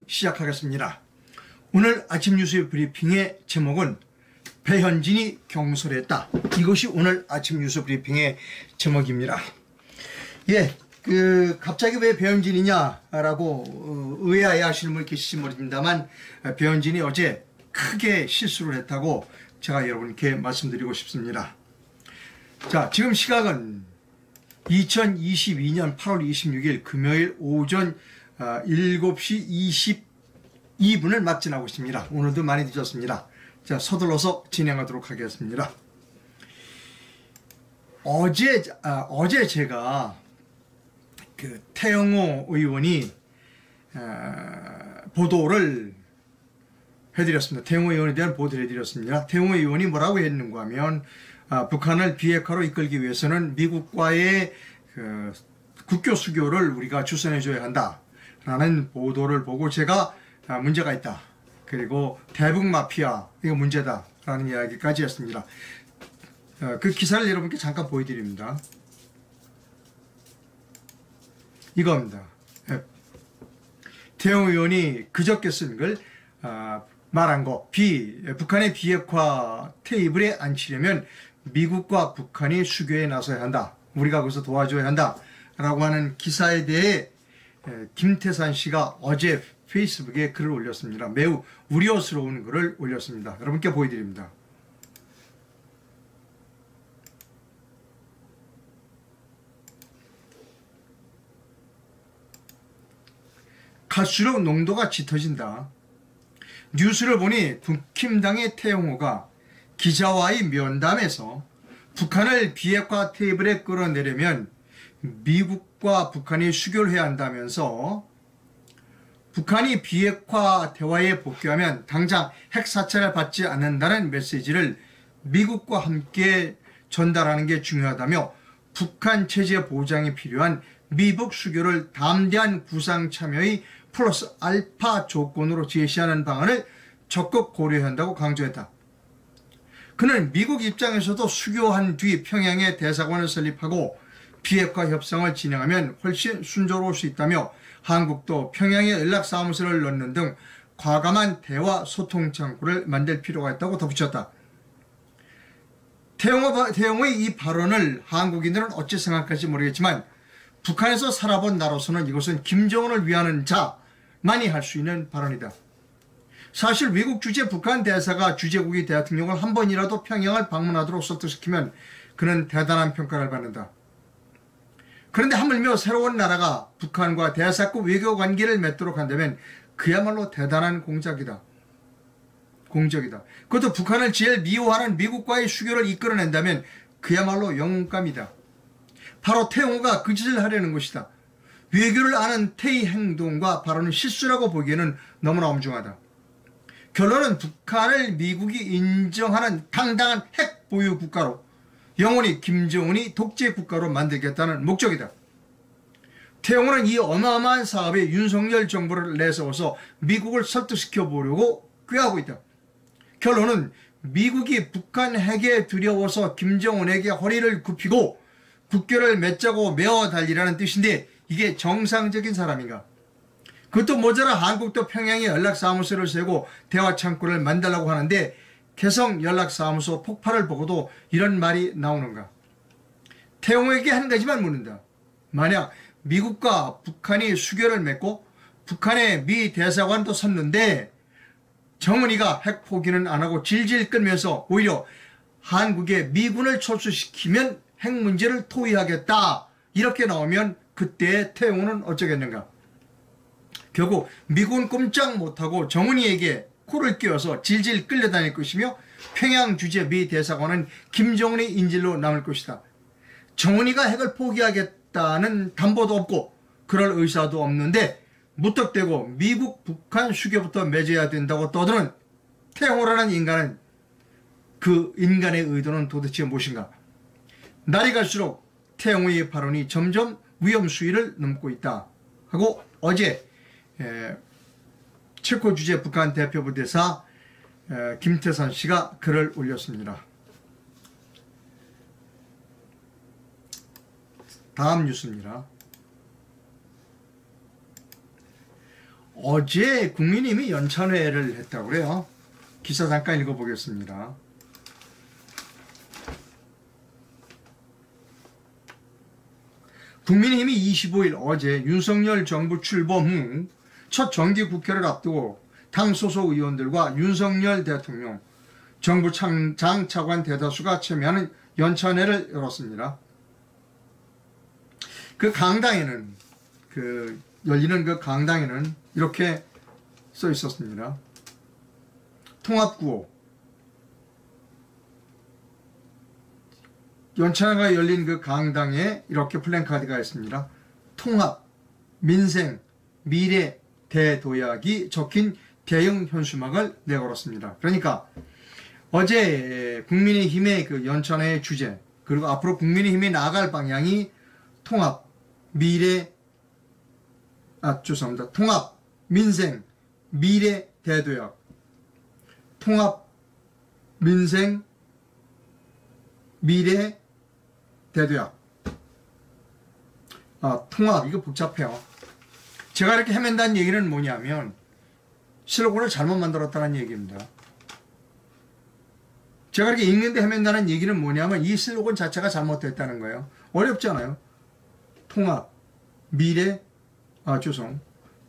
시작하겠습니다. 오늘 아침 뉴스 브리핑의 제목은 배현진이 경솔했다. 이것이 오늘 아침 뉴스 브리핑의 제목입니다. 갑자기 왜 배현진이냐라고 의아해하시는 분 계실지 모릅니다만, 배현진이 어제 크게 실수를 했다고 제가 여러분께 말씀드리고 싶습니다. 자, 지금 시각은 2022년 8월 26일 금요일 오전 7시 22분을 맞지나고 있습니다. 오늘도 많이 늦었습니다. 자, 서둘러서 진행하도록 하겠습니다. 어제 제가 태영호 의원이 보도를 해드렸습니다. 태영호 의원에 대한 보도를 해드렸습니다. 태영호 의원이 뭐라고 했는가 하면, 북한을 비핵화로 이끌기 위해서는 미국과의 국교 수교를 우리가 주선해줘야 한다라는 보도를 보고 제가 문제가 있다. 그리고 대북 마피아 이거 문제다라는 이야기까지 했습니다. 그 기사를 여러분께 잠깐 보여드립니다. 이겁니다. 태영호 의원이 그저께 쓴 걸 말한 거, 북한의 비핵화 테이블에 앉히려면 미국과 북한이 수교에 나서야 한다. 우리가 거기서 도와줘야 한다. 라고 하는 기사에 대해 김태산 씨가 어제 페이스북에 글을 올렸습니다. 매우 우려스러운 글을 올렸습니다. 여러분께 보여드립니다. 갈수록 농도가 짙어진다. 뉴스를 보니 국힘당의 태영호가 기자와의 면담에서 북한을 비핵화 테이블에 끌어내려면 미국과 북한이 수교를 해야 한다면서, 북한이 비핵화 대화에 복귀하면 당장 핵사찰을 받지 않는다는 메시지를 미국과 함께 전달하는 게 중요하다며, 북한 체제 보장이 필요한 미북 수교를 담대한 구상 참여의 플러스 알파 조건으로 제시하는 방안을 적극 고려한다고 강조했다. 그는 미국 입장에서도 수교한 뒤 평양에 대사관을 설립하고 비핵화 협상을 진행하면 훨씬 순조로울 수 있다며, 한국도 평양에 연락사무소를 넣는 등 과감한 대화 소통 창구를 만들 필요가 있다고 덧붙였다. 태영호의 이 발언을 한국인들은 어찌 생각할지 모르겠지만, 북한에서 살아본 나로서는 이것은 김정은을 위하는 자만이 할 수 있는 발언이다. 사실 외국 주재 북한 대사가 주재국의 대통령을 한 번이라도 평양을 방문하도록 설득시키면 그는 대단한 평가를 받는다. 그런데 하물며 새로운 나라가 북한과 대사급 외교 관계를 맺도록 한다면 그야말로 대단한 공적이다. 그것도 북한을 제일 미워하는 미국과의 수교를 이끌어낸다면 그야말로 영감이다. 바로 태영호가 그 짓을 하려는 것이다. 외교를 아는 태의 행동과 발언은 실수라고 보기에는 너무나 엄중하다. 결론은 북한을 미국이 인정하는 당당한 핵 보유 국가로, 영원히 김정은이 독재 국가로 만들겠다는 목적이다. 태영호는 이 어마어마한 사업에 윤석열 정부를 내세워서 미국을 설득시켜 보려고 꾀하고 있다. 결론은 미국이 북한 핵에 두려워서 김정은에게 허리를 굽히고 국교를 맺자고 메어 달리라는 뜻인데, 이게 정상적인 사람인가? 그것도 모자라 한국도 평양에 연락사무소를 세우고 대화 창구를 만들라고 하는데, 개성 연락사무소 폭발을 보고도 이런 말이 나오는가? 태영호에게 한 가지만 묻는다. 만약 미국과 북한이 수교를 맺고 북한의 미 대사관도 섰는데 정은이가 핵 포기는 안 하고 질질 끌면서 오히려 한국에 미군을 철수시키면 핵 문제를 토의하겠다, 이렇게 나오면 그때 태영호는 어쩌겠는가? 결국 미국은 꼼짝 못하고 정은이에게 코를 끼워서 질질 끌려다닐 것이며, 평양 주재 미 대사관은 김정은의 인질로 남을 것이다. 정은이가 핵을 포기하겠다는 담보도 없고 그럴 의사도 없는데 무턱대고 미국 북한 수교부터 맺어야 된다고 떠드는 태영호라는 인간은, 그 인간의 의도는 도대체 무엇인가? 날이 갈수록 태영호의 발언이 점점 위험 수위를 넘고 있다 하고, 어제 체코 주재 북한 대표부 대사 김태산 씨가 글을 올렸습니다. 다음 뉴스입니다. 어제 국민의힘이 연찬회를 했다고 그래요. 기사 잠깐 읽어보겠습니다. 국민의힘이 25일 어제 윤석열 정부 출범 후 첫 정기국회를 앞두고 당 소속 의원들과 윤석열 대통령, 정부 장 차관 대다수가 참여하는 연찬회를 열었습니다. 그 강당에는 열리는 그 강당에는 이렇게 써 있었습니다. 통합구호. 연찬회가 열린 그 강당에 이렇게 플랜카드가 있습니다. 통합, 민생, 미래, 대도약이 적힌 대형 현수막을 내걸었습니다. 그러니까 어제 국민의힘의 그 연찬회의 주제, 그리고 앞으로 국민의힘이 나아갈 방향이 통합, 미래, 죄송합니다. 통합, 민생, 미래, 대도약. 통합, 민생, 미래, 대도약. 통합, 이거 복잡해요. 제가 이렇게 헤맨다는 얘기는 뭐냐면 슬로건을 잘못 만들었다는 얘기입니다. 제가 이렇게 읽는데 헤맨다는 얘기는 뭐냐면 이 슬로건 자체가 잘못됐다는 거예요. 어렵잖아요. 통합, 미래,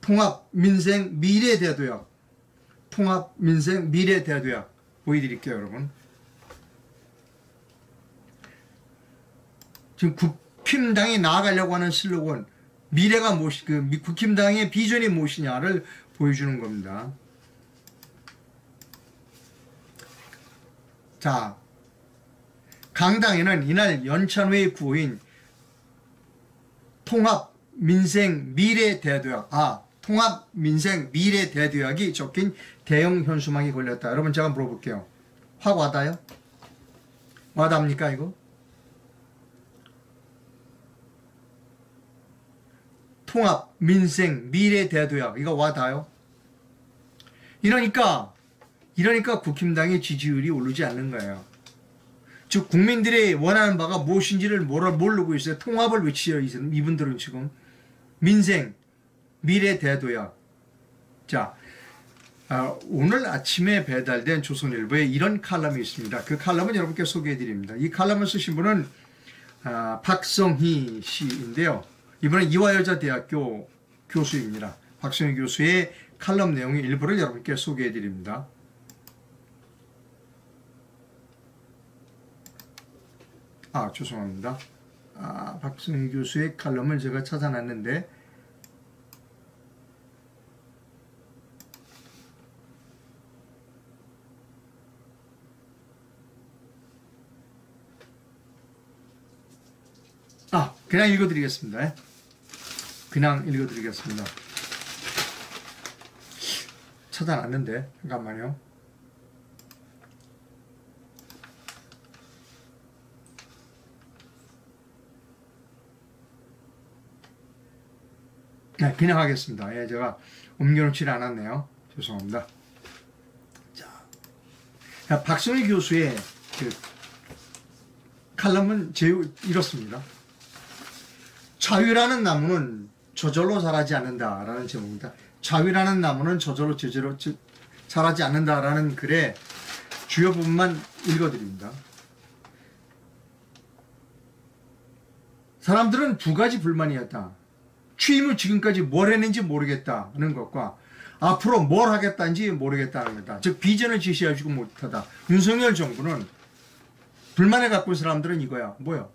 통합, 민생, 미래, 대도약. 통합, 민생, 미래, 대도약. 보여드릴게요, 여러분. 지금 국힘당이 나아가려고 하는 슬로건, 미래가 무엇이, 국힘당의 비전이 무엇이냐를 보여주는 겁니다. 자, 강당에는 이날 연찬회의 구호인 통합, 민생, 미래, 대도약. 통합, 민생, 미래, 대도약이 적힌 대형 현수막이 걸렸다. 여러분, 제가 물어볼게요. 확 와닿아요? 와닿습니까, 이거? 통합, 민생, 미래, 대도약. 이거 와닿아요? 이러니까 국힘당의 지지율이 오르지 않는 거예요. 즉 국민들이 원하는 바가 무엇인지를 모르고 있어요. 통합을 외치죠. 이분들은 지금. 민생, 미래, 대도약. 자, 오늘 아침에 배달된 조선일보에 이런 칼럼이 있습니다. 그 칼럼은 여러분께 소개해드립니다. 이 칼럼을 쓰신 분은 박성희 씨인데요. 이번에 이화여자대학교 교수입니다. 박성희 교수의 칼럼 내용의 일부를 여러분께 소개해드립니다. 죄송합니다. 박성희 교수의 칼럼을 제가 찾아놨는데 그냥 읽어드리겠습니다. 찾아놨는데 잠깐만요. 그냥 하겠습니다. 제가 옮겨놓지 않았네요. 죄송합니다. 자, 박성희 교수의 그 칼럼은 이렇습니다. 자유라는 나무는 저절로 자라지 않는다라는 제목입니다. 자유라는 나무는 저절로 자라지 않는다라는 글의 주요 부분만 읽어드립니다. 사람들은 두 가지 불만이었다. 취임 후 지금까지 뭘 했는지 모르겠다는 것과 앞으로 뭘 하겠다는지 모르겠다는 거다. 즉 비전을 제시해주고 못하다. 윤석열 정부는 불만을 갖고 있는 사람들은 이거야. 뭐야?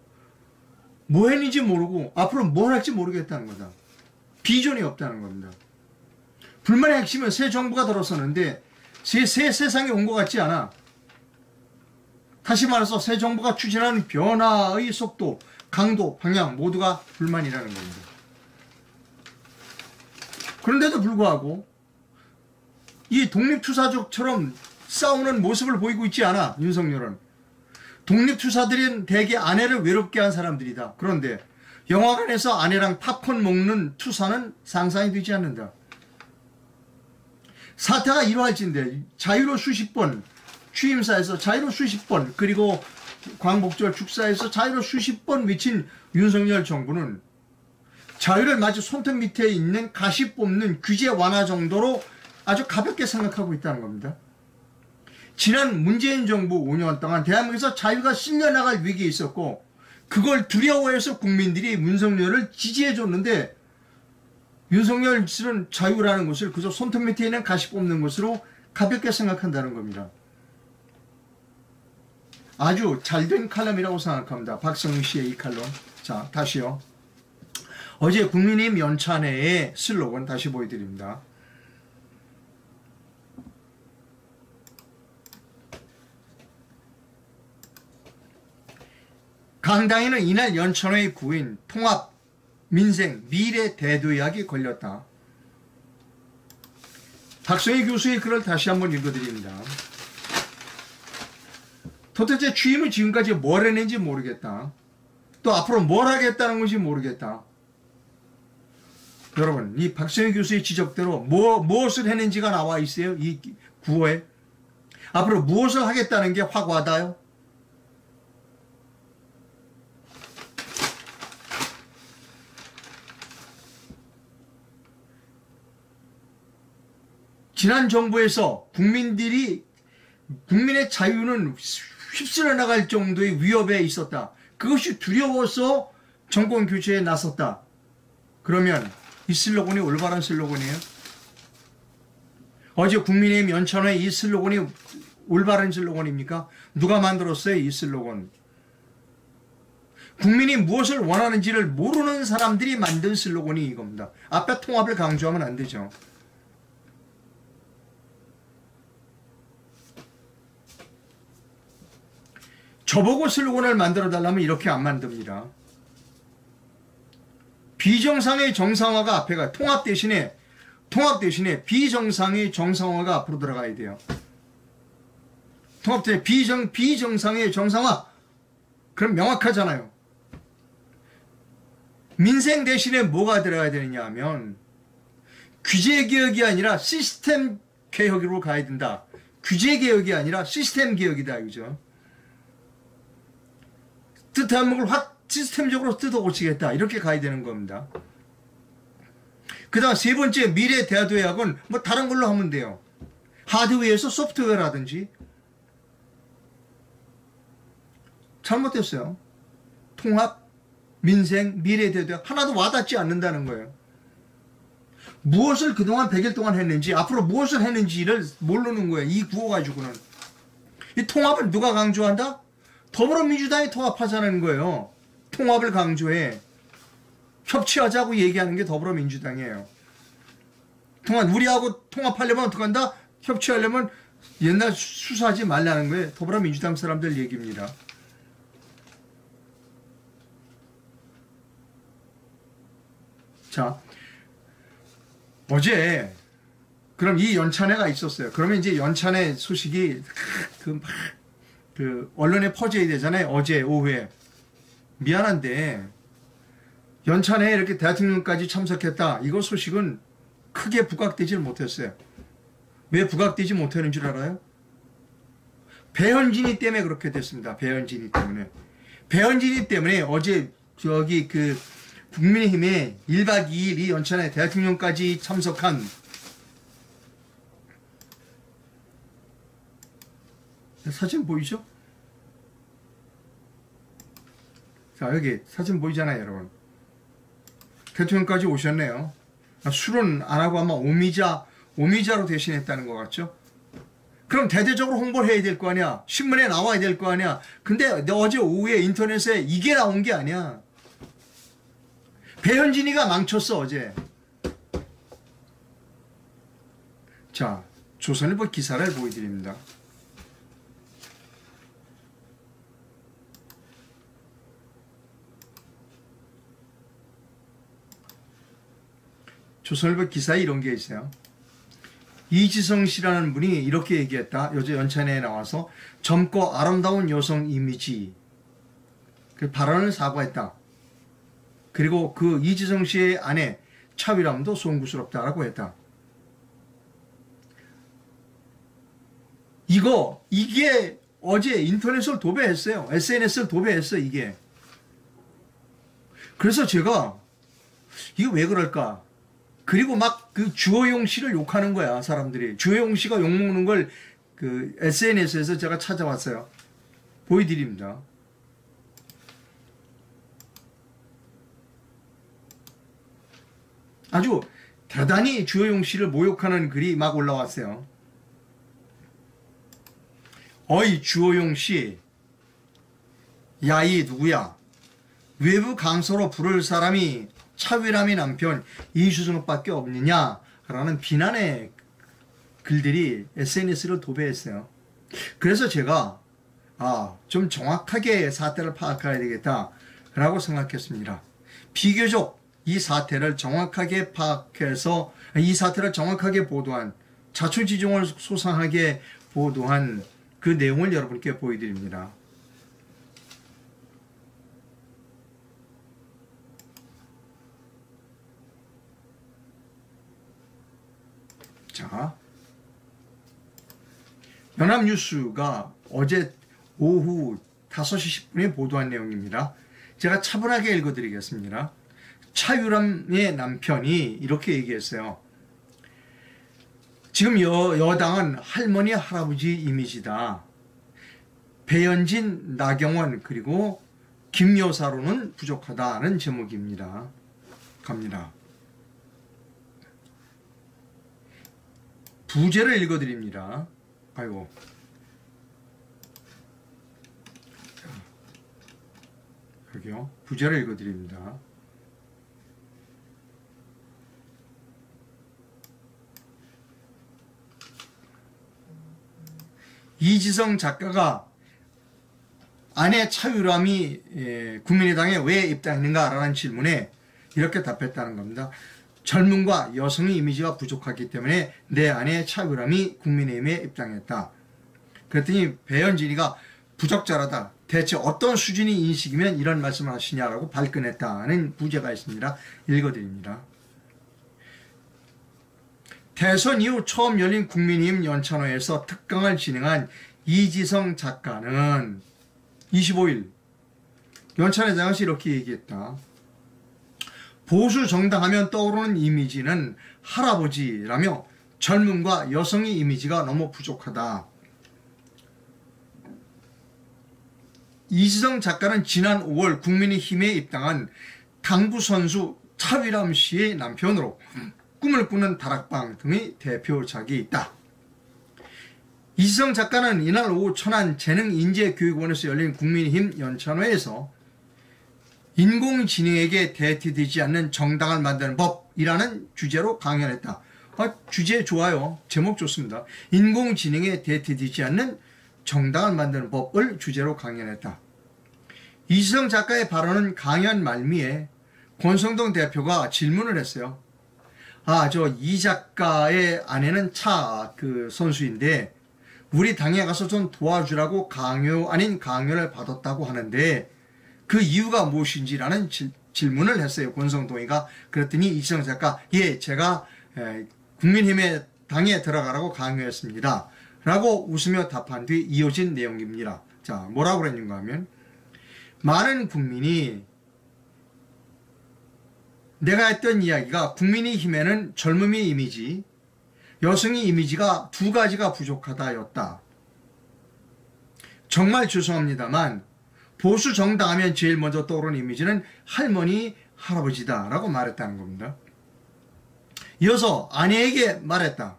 뭐 했는지 모르고 앞으로 뭘 할지 모르겠다는 거다. 비전이 없다는 겁니다. 불만의 핵심은 새 정부가 들어서는데 새 세상에 온 것 같지 않아. 다시 말해서 새 정부가 추진하는 변화의 속도, 강도, 방향 모두가 불만이라는 겁니다. 그런데도 불구하고 이 독립투사족처럼 싸우는 모습을 보이고 있지 않아. 윤석열은. 독립투사들은 대개 아내를 외롭게 한 사람들이다. 그런데 영화관에서 아내랑 팝콘 먹는 투사는 상상이 되지 않는다. 사태가 이러할진데 자유로 수십 번, 취임사에서 자유로 수십 번, 그리고 광복절 축사에서 자유로 수십 번 외친 윤석열 정부는 자유를 마치 손톱 밑에 있는 가시 뽑는 규제 완화 정도로 아주 가볍게 생각하고 있다는 겁니다. 지난 문재인 정부 5년 동안 대한민국에서 자유가 실려나갈 위기에 있었고 그걸 두려워해서 국민들이 윤석열을 지지해 줬는데 윤석열 씨는 자유라는 것을 그저 손톱 밑에 있는 가시 뽑는 것으로 가볍게 생각한다는 겁니다. 아주 잘된 칼럼이라고 생각합니다. 박성희 씨의 이 칼럼. 자, 다시요. 어제 국민의힘 연찬회의 슬로건 다시 보여드립니다. 강당에는 이날 연찬회의 구인 통합, 민생, 미래 대도약이 걸렸다. 박성희 교수의 글을 다시 한번 읽어드립니다. 도대체 취임을 지금까지 뭘 했는지 모르겠다. 또 앞으로 뭘 하겠다는 것이 모르겠다. 여러분, 이 박성희 교수의 지적대로 무엇을 했는지가 나와 있어요. 이 구호에. 앞으로 무엇을 하겠다는 게 확 와닿아요. 지난 정부에서 국민의 자유는 휩쓸려 나갈 정도의 위협에 있었다. 그것이 두려워서 정권 교체에 나섰다. 그러면 이 슬로건이 올바른 슬로건이에요? 어제 국민의힘 연찬회 이 슬로건이 올바른 슬로건입니까? 누가 만들었어요? 이 슬로건. 국민이 무엇을 원하는지를 모르는 사람들이 만든 슬로건이 이겁니다. 앞에 통합을 강조하면 안 되죠. 저보고 슬로건을 만들어달라면 이렇게 안 만듭니다. 비정상의 정상화가 앞에 가. 통합 대신에 비정상의 정상화가 앞으로 들어가야 돼요. 통합 대신에 비정상의 정상화. 그럼 명확하잖아요. 민생 대신에 뭐가 들어가야 되느냐 하면 규제개혁이 아니라 시스템 개혁으로 가야 된다. 규제개혁이 아니라 시스템 개혁이다. 이거죠. 대한민국을 시스템적으로 뜯어 고치겠다. 이렇게 가야 되는 겁니다. 그 다음 세 번째 미래 대도약은 뭐 다른 걸로 하면 돼요. 하드웨어에서 소프트웨어라든지. 잘못됐어요. 통합, 민생, 미래 대도약 하나도 와닿지 않는다는 거예요. 무엇을 그동안 100일 동안 했는지 앞으로 무엇을 했는지를 모르는 거예요. 이 구호 가지고는. 이 통합을 누가 강조한다? 더불어민주당이 통합하자는 거예요. 통합을 강조해. 협치하자고 얘기하는 게 더불어민주당이에요. 우리하고 통합하려면 어떻게 한다? 협치하려면 옛날 수사하지 말라는 거예요. 더불어민주당 사람들 얘기입니다. 자, 어제 그럼 이 연찬회가 있었어요. 그러면 이제 연찬회 소식이 언론에 퍼져야 되잖아요. 어제 오후에. 미안한데 연찬회에 이렇게 대통령까지 참석했다. 이거 소식은 크게 부각되지 못했어요. 왜 부각되지 못하는 줄 알아요? 배현진이 때문에 그렇게 됐습니다. 배현진이 때문에 어제 국민의힘에 1박 2일 이 연찬회 대통령까지 참석한 사진 보이죠? 자, 여기 사진 보이잖아요, 여러분. 대통령까지 오셨네요. 술은 안 하고 아마 오미자로 대신했다는 것 같죠? 그럼 대대적으로 홍보를 해야 될 거 아니야? 신문에 나와야 될 거 아니야? 근데 어제 오후에 인터넷에 이게 나온 게 아니야. 배현진이가 망쳤어, 어제. 자, 조선일보 기사를 보여드립니다. 조선일보 기사에 이런 게 있어요. 이지성 씨라는 분이 이렇게 얘기했다. 어제 연찬회에 나와서 젊고 아름다운 여성 이미지 그 발언을 사과했다. 그리고 그 이지성 씨의 아내 차위람도 송구스럽다라고 했다. 이게 어제 인터넷을 도배했어요. SNS를 도배했어, 이게. 그래서 제가 이거 왜 그럴까? 그리고 막 그 주호영 씨를 욕하는 거야, 사람들이. 주호영 씨가 욕먹는 걸 그 SNS에서 제가 찾아왔어요. 보여드립니다. 아주 대단히 주호영 씨를 모욕하는 글이 막 올라왔어요. 어이 주호영 씨, 야이 누구야? 외부 강서로 부를 사람이 차위람의 남편 이수진밖에 없느냐? 라는 비난의 글들이 SNS를 도배했어요. 그래서 제가 좀 정확하게 사태를 파악해야 되겠다 라고 생각했습니다. 비교적 이 사태를 정확하게 파악해서 이 사태를 정확하게 보도한, 자초지종을 소상하게 보도한 그 내용을 여러분께 보여드립니다. 자, 연합뉴스가 어제 오후 5시 10분에 보도한 내용입니다. 제가 차분하게 읽어드리겠습니다. 차유람의 남편이 이렇게 얘기했어요. 지금 여당은 할머니 할아버지 이미지다. 배현진, 나경원 그리고 김여사로는 부족하다는 제목입니다. 갑니다. 부제를 읽어드립니다. 아이고. 여기요. 부제를 읽어드립니다. 이지성 작가가 아내 차유람이 국민의당에 왜 입당했는가라는 질문에 이렇게 답했다는 겁니다. 젊음과 여성의 이미지가 부족하기 때문에 내 아내 차유람이 국민의힘에 입당했다. 그랬더니 배현진이가 부적절하다. 대체 어떤 수준의 인식이면 이런 말씀을 하시냐라고 발끈했다는 부제가 있습니다. 읽어드립니다. 대선 이후 처음 열린 국민의힘 연찬회에서 특강을 진행한 이지성 작가는 25일 연찬회장에서 이렇게 얘기했다. 보수 정당 하면 떠오르는 이미지는 할아버지라며 젊음과 여성의 이미지가 너무 부족하다. 이지성 작가는 지난 5월 국민의힘에 입당한 당구 선수 차위람 씨의 남편으로 꿈을 꾸는 다락방 등의 대표작이 있다. 이지성 작가는 이날 오후 천안 재능인재교육원에서 열린 국민의힘 연찬회에서 인공지능에게 대체되지 않는 정당을 만드는 법이라는 주제로 강연했다. 주제 좋아요. 제목 좋습니다. 인공지능에 대체되지 않는 정당을 만드는 법을 주제로 강연했다. 이지성 작가의 발언은 강연 말미에 권성동 대표가 질문을 했어요. 저 이 작가의 아내는 선수인데 우리 당에 가서 좀 도와주라고 강요 아닌 강요를 받았다고 하는데 그 이유가 무엇인지라는 질문을 했어요. 권성동이가. 그랬더니 이지성 작가, 제가 국민의힘에 당에 들어가라고 강요했습니다. 라고 웃으며 답한 뒤 이어진 내용입니다. 자, 뭐라고 그랬는가 하면 많은 국민이 내가 했던 이야기가 국민의힘에는 젊음의 이미지, 여성의 이미지가 두 가지가 부족하다였다. 정말 죄송합니다만 보수 정당 하면 제일 먼저 떠오르는 이미지는 할머니, 할아버지다 라고 말했다는 겁니다. 이어서 아내에게 말했다.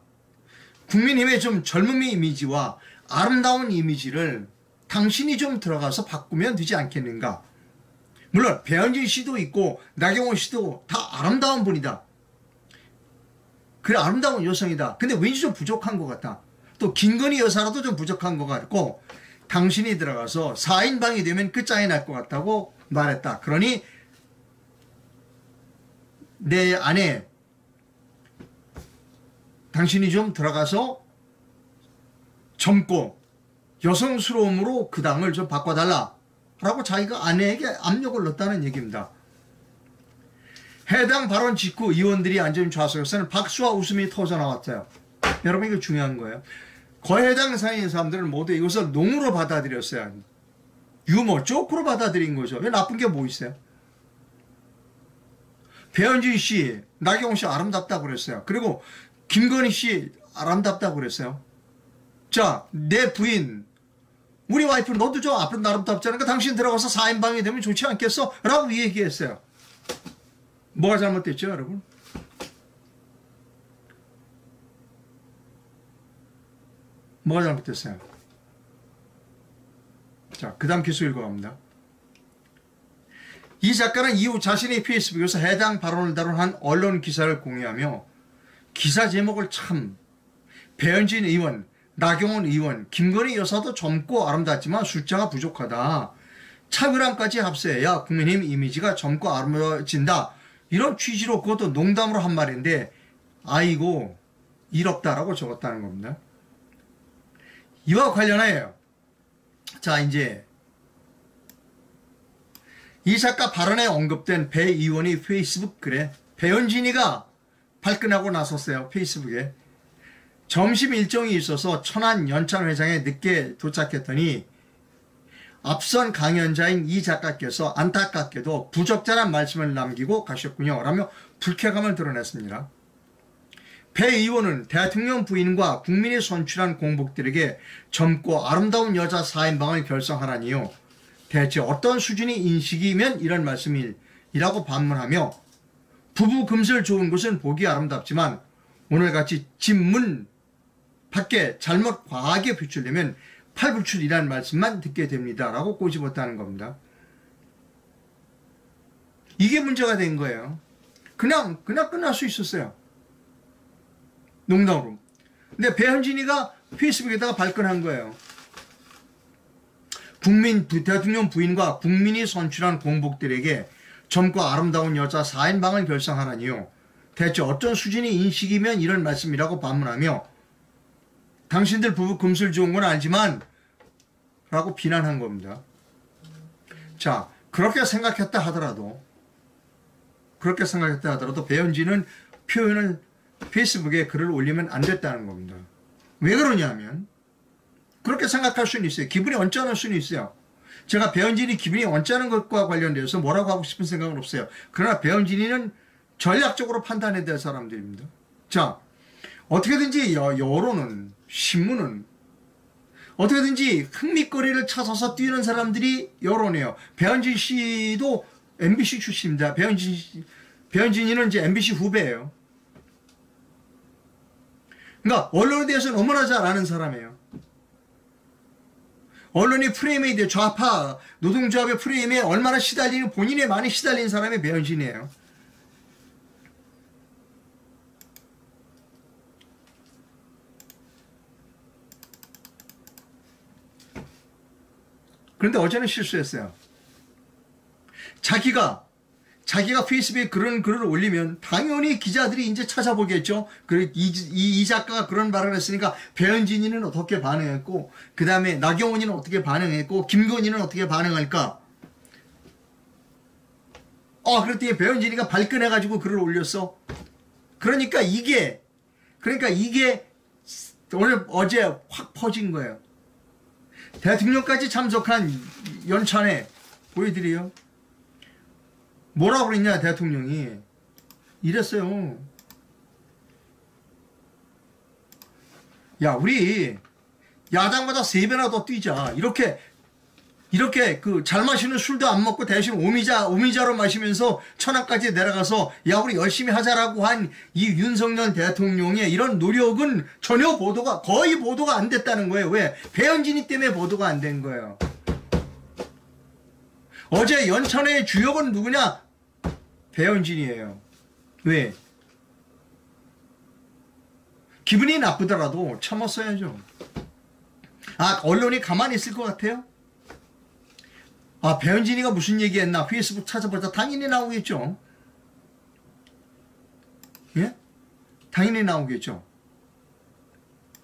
국민의힘의 좀 젊음의 이미지와 아름다운 이미지를 당신이 좀 들어가서 바꾸면 되지 않겠는가. 물론 배현진 씨도 있고 나경원 씨도 다 아름다운 분이다. 그래, 아름다운 여성이다. 근데 왠지 좀 부족한 것 같다. 또 김건희 여사라도 좀 부족한 것 같고 당신이 들어가서 4인방이 되면 끝장이 날 것 같다고 말했다. 그러니 내 아내 당신이 좀 들어가서 젊고 여성스러움으로 그 당을 좀 바꿔달라 라고 자기가 아내에게 압력을 넣었다는 얘기입니다. 해당 발언 직후 의원들이 앉은 좌석에서는 박수와 웃음이 터져나왔어요. 여러분, 이거 중요한 거예요. 거해당 사이인 사람들은 모두 이것을 농으로 받아들였어요. 유머, 조크로 받아들인 거죠. 왜 나쁜 게 뭐 있어요? 배현진 씨, 나경원 씨 아름답다고 그랬어요. 그리고 김건희 씨 아름답다고 그랬어요. 자, 내 부인, 우리 와이프는 너도 좀 아름답잖아. 당신 들어가서 4인방이 되면 좋지 않겠어? 라고 얘기했어요. 뭐가 잘못됐죠, 여러분? 뭐가 잘못됐어요? 자, 그 다음 기수 읽어갑니다. 이 작가는 이후 자신의 페이스북에서 해당 발언을 다룬 한 언론 기사를 공유하며 기사 제목을 참 배현진 의원, 나경원 의원, 김건희 여사도 젊고 아름답지만 숫자가 부족하다. 차별함까지 합세해야 국민의힘 이미지가 젊고 아름다워진다. 이런 취지로 그것도 농담으로 한 말인데 아이고 이롭다라고 적었다는 겁니다. 이와 관련하여 자 이제 이 작가 발언에 언급된 배 의원이 페이스북 글에 배현진이가 발끈하고 나섰어요. 페이스북에 점심 일정이 있어서 천안 연찬회장에 늦게 도착했더니 앞선 강연자인 이 작가께서 안타깝게도 부적절한 말씀을 남기고 가셨군요 라며 불쾌감을 드러냈습니다. 배 의원은 대통령 부인과 국민이 선출한 공복들에게 젊고 아름다운 여자 4인방을 결성하라니요. 대체 어떤 수준의 인식이면 이런 말씀이라고 반문하며 부부 금슬 좋은 곳은 보기 아름답지만 오늘같이 집문 밖에 잘못 과하게 비출되면 팔불출이라는 말씀만 듣게 됩니다. 라고 꼬집었다는 겁니다. 이게 문제가 된 거예요. 그냥 끝날 수 있었어요. 농담으로. 근데 배현진이가 페이스북에다가 발끈한 거예요. 대통령 부인과 국민이 선출한 공복들에게 젊고 아름다운 여자 4인방을 결성하라니요. 대체 어떤 수준의 인식이면 이런 말씀이라고 반문하며 당신들 부부 금슬 좋은 건 알지만 라고 비난한 겁니다. 자, 그렇게 생각했다 하더라도 배현진은 표현을 페이스북에 글을 올리면 안 됐다는 겁니다. 왜 그러냐면 그렇게 생각할 수는 있어요. 기분이 언짢을 수는 있어요. 제가 배현진이 기분이 언짢은 것과 관련돼서 뭐라고 하고 싶은 생각은 없어요. 그러나 배현진이는 전략적으로 판단해야 될 사람들입니다. 자, 어떻게든지 여론은 신문은 어떻게든지 흥미거리를 찾아서 뛰는 사람들이 여론이에요. 배현진 씨도 MBC 출신입니다. 배현진이는 이제 MBC 후배예요. 그러니까 언론에 대해서 너무나 잘 아는 사람이에요. 언론이 프레임에 대해 좌파 노동조합의 프레임에 얼마나 시달리는 본인에 많이 시달린 사람이 배현진이에요. 그런데 어제는 실수했어요. 자기가 페이스북에 그런 글을 올리면 당연히 기자들이 이제 찾아보겠죠. 이 작가가 그런 발언을 했으니까 배현진이는 어떻게 반응했고 그 다음에 나경원이는 어떻게 반응했고 김건희는 어떻게 반응할까. 그랬더니 배현진이가 발끈해가지고 글을 올렸어. 그러니까 이게 어제 확 퍼진 거예요. 대통령까지 참석한 연찬회 보여드려요. 뭐라고 그랬냐 대통령이 이랬어요. 야 우리 야당보다 3배나 더 뛰자. 이렇게 잘 마시는 술도 안 먹고 대신 오미자로 마시면서 천안까지 내려가서 야 우리 열심히 하자라고 한 이 윤석열 대통령의 이런 노력은 전혀 거의 보도가 안 됐다는 거예요. 왜? 배현진이 때문에 보도가 안 된 거예요. 어제 연찬회의 주역은 누구냐? 배현진이에요. 왜? 기분이 나쁘더라도 참았어야죠. 언론이 가만히 있을 것 같아요? 배현진이가 무슨 얘기했나 페이스북 찾아보자. 당연히 나오겠죠. 예? 당연히 나오겠죠.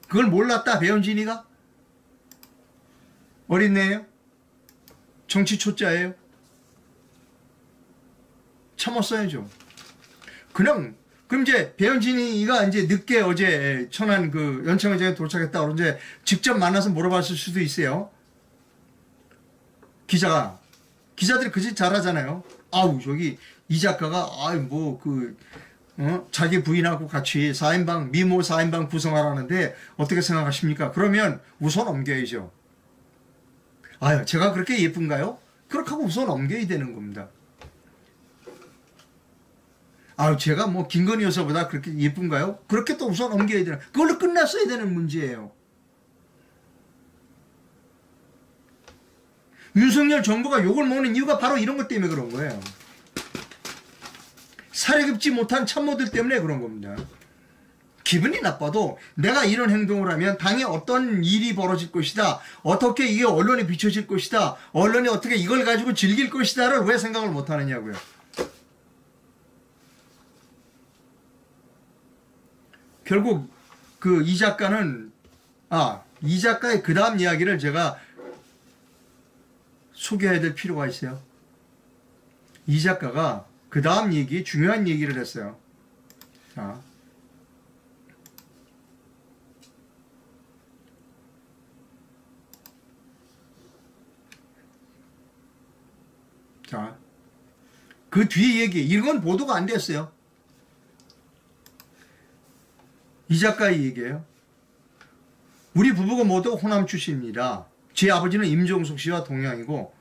그걸 몰랐다 배현진이가? 어린애예요? 정치 초짜예요? 참았어야죠. 그럼 이제 배현진이가 이제 늦게 어제 천안 그 연창회장에 도착했다. 그럼 이제 직접 만나서 물어봤을 수도 있어요. 기자들이 그 짓 잘하잖아요. 저기 이 작가가 자기 부인하고 같이 4인방 미모 4인방 구성하라는데 어떻게 생각하십니까? 그러면 웃어 넘겨야죠. 제가 그렇게 예쁜가요? 그렇게 하고 웃어 넘겨야 되는 겁니다. 제가 뭐 김건희 여사보다 그렇게 예쁜가요? 그렇게 또 웃어 넘겨야 되는, 그걸로 끝났어야 되는 문제예요. 윤석열 정부가 욕을 먹는 이유가 바로 이런 것 때문에 그런 거예요. 살에 깊지 못한 참모들 때문에 그런 겁니다. 기분이 나빠도 내가 이런 행동을 하면 당에 어떤 일이 벌어질 것이다, 어떻게 이게 언론에 비춰질 것이다, 언론이 어떻게 이걸 가지고 즐길 것이다를 왜 생각을 못 하느냐고요. 결국 이 작가는 이 작가의 그 다음 이야기를 제가 소개해야 될 필요가 있어요. 이 작가가 그 다음 얘기, 중요한 얘기를 했어요. 그 뒤에 얘기, 이건 보도가 안 됐어요. 이 작가의 얘기예요. 우리 부부가 모두 호남 출신입니다. 제 아버지는 임종석 씨와 동양이고,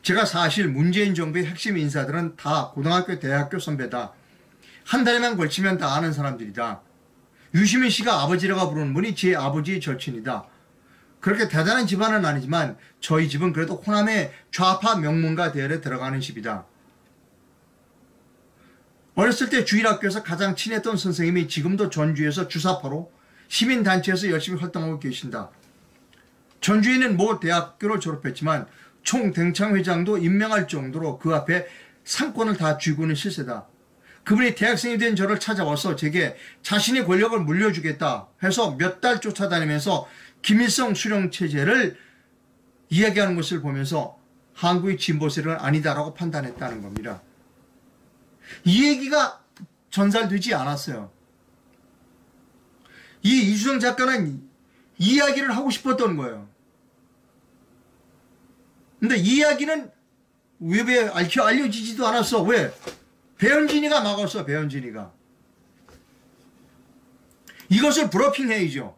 제가 사실 문재인 정부의 핵심 인사들은 다 고등학교, 대학교 선배다. 한 달에만 걸치면 다 아는 사람들이다. 유시민 씨가 아버지라고 부르는 분이 제 아버지의 절친이다. 그렇게 대단한 집안은 아니지만 저희 집은 그래도 호남의 좌파 명문가 대열에 들어가는 집이다. 어렸을 때 주일학교에서 가장 친했던 선생님이 지금도 전주에서 주사파로 시민단체에서 열심히 활동하고 계신다. 전주에 있는 모 대학교를 졸업했지만 총대창회장도 임명할 정도로 그 앞에 상권을 다 쥐고 있는 실세다. 그분이 대학생이 된 저를 찾아와서 제게 자신의 권력을 물려주겠다 해서 몇 달 쫓아다니면서 김일성 수령체제를 이야기하는 것을 보면서 한국의 진보세력은 아니다라고 판단했다는 겁니다. 이 얘기가 전달되지 않았어요. 이 이주정 작가는 이 이야기를 하고 싶었던 거예요. 근데 이 이야기는 왜 알려지지도 않았어. 왜? 배현진이가 막았어. 배현진이가. 이것을 브러핑해야죠.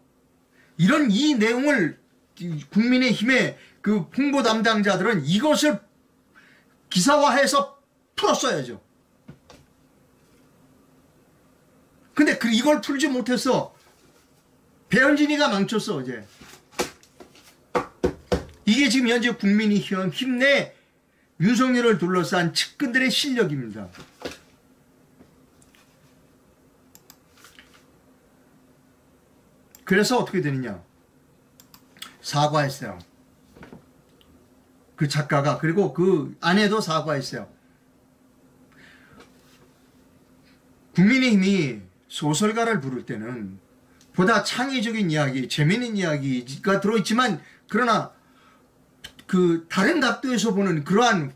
이 내용을 국민의힘의 그 홍보 담당자들은 이것을 기사화해서 풀었어야죠. 근데 이걸 풀지 못해서 배현진이가 망쳤어, 어제. 이게 지금 현재 국민의힘 내 윤석열을 둘러싼 측근들의 실력입니다. 그래서 어떻게 되느냐. 사과했어요. 그 작가가. 그리고 그 아내도 사과했어요. 국민의힘이 소설가를 부를 때는 보다 창의적인 이야기, 재미있는 이야기가 들어있지만, 그러나 다른 각도에서 보는 그러한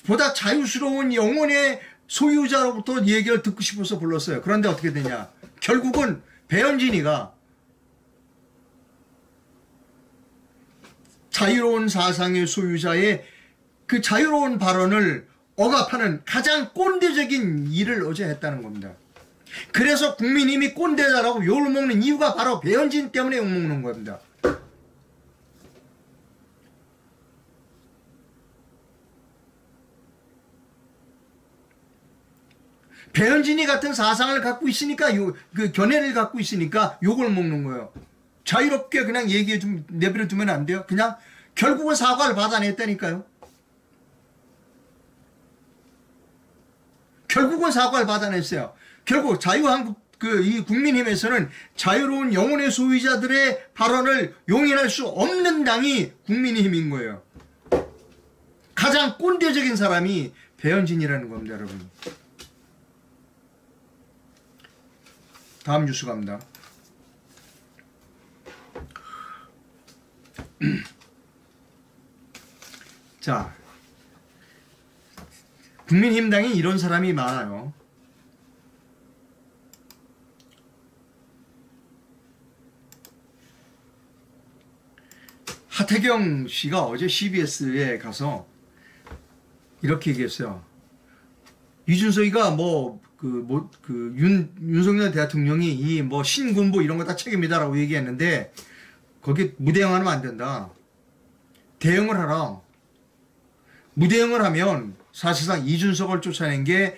보다 자유스러운 영혼의 소유자로부터 얘기를 듣고 싶어서 불렀어요. 그런데 어떻게 되냐. 결국은 배현진이가 자유로운 사상의 소유자의 그 자유로운 발언을 억압하는 가장 꼰대적인 일을 어제 했다는 겁니다. 그래서 국민의힘이 꼰대다라고 욕을 먹는 이유가 바로 배현진 때문에 욕먹는 겁니다. 배현진이 같은 사상을 갖고 있으니까 그 견해를 갖고 있으니까 욕을 먹는 거예요. 자유롭게 그냥 얘기해 좀 내버려 두면 안 돼요? 그냥 결국은 사과를 받아냈다니까요. 결국은 사과를 받아냈어요. 결국 자유한국 이 국민힘에서는 자유로운 영혼의 소유자들의 발언을 용인할 수 없는 당이 국민의힘인 거예요. 가장 꼰대적인 사람이 배현진이라는 겁니다, 여러분. 다음 뉴스 갑니다. 자, 국민힘당에 이런 사람이 많아요. 하태경 씨가 어제 CBS에 가서 이렇게 얘기했어요. 이준석이가 윤석열 대통령이 이 뭐 신군부 이런 거 다 책임이다라고 얘기했는데 거기 무대응하면 안 된다. 대응을 하라. 무대응을 하면 사실상 이준석을 쫓아낸 게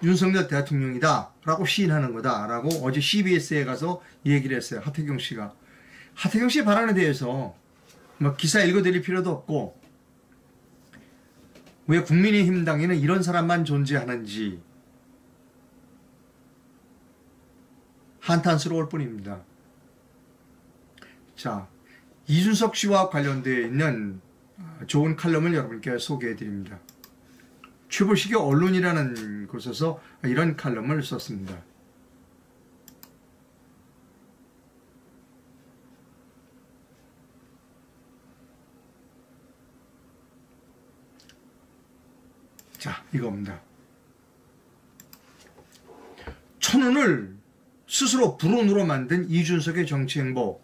윤석열 대통령이다 라고 시인하는 거다 라고 어제 CBS에 가서 얘기를 했어요. 하태경 씨가. 하태경 씨 발언에 대해서 뭐 기사 읽어드릴 필요도 없고 왜 국민의힘당에는 이런 사람만 존재하는지 한탄스러울 뿐입니다. 자, 이준석 씨와 관련되어 있는 좋은 칼럼을 여러분께 소개해 드립니다. 최보식의 언론이라는 곳에서 이런 칼럼을 썼습니다. 자, 이겁니다. 천운을 스스로 불운으로 만든 이준석의 정치행보.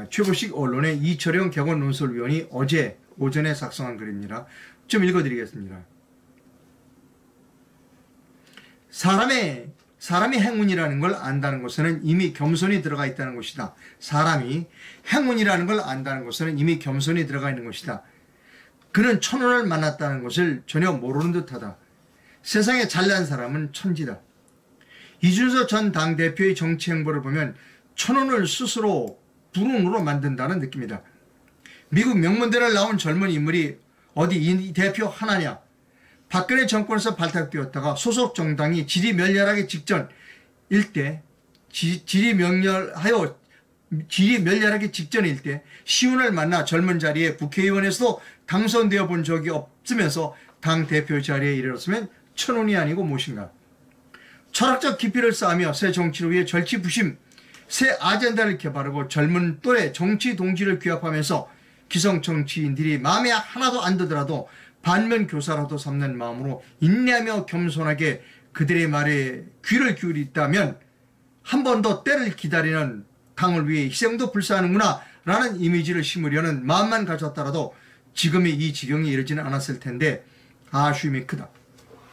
최보식 언론의 이철영 격언논설위원이 어제 오전에 작성한 글입니다. 좀 읽어드리겠습니다. 사람이 행운이라는 걸 안다는 것에는 이미 겸손이 들어가 있다는 것이다. 사람이 행운이라는 걸 안다는 것에는 이미 겸손이 들어가 있는 것이다. 그는 천운을 만났다는 것을 전혀 모르는 듯하다. 세상에 잘난 사람은 천지다. 이준석 전 당대표의 정치 행보를 보면 천운을 스스로 불운으로 만든다는 느낌이다. 미국 명문대를 나온 젊은 인물이 어디 이 대표 하나냐. 박근혜 정권에서 발탁되었다가 소속 정당이 질의멸렬하기 직전일 때 질의멸렬하기 직전일 때 시운을 만나 젊은 자리에 국회의원에서도 당선되어 본 적이 없으면서 당대표 자리에 이르렀으면 천운이 아니고 무엇인가. 철학적 깊이를 쌓으며 새 정치를 위해 절치부심 새 아젠다를 개발하고 젊은 또래 정치 동지를 규합하면서 기성 정치인들이 마음에 하나도 안 들더라도 반면 교사라도 삼는 마음으로 인내하며 겸손하게 그들의 말에 귀를 기울였다면 한 번 더 때를 기다리는 당을 위해 희생도 불사하는구나 라는 이미지를 심으려는 마음만 가졌더라도 지금의 이 지경에 이르지는 않았을 텐데 아쉬움이 크다.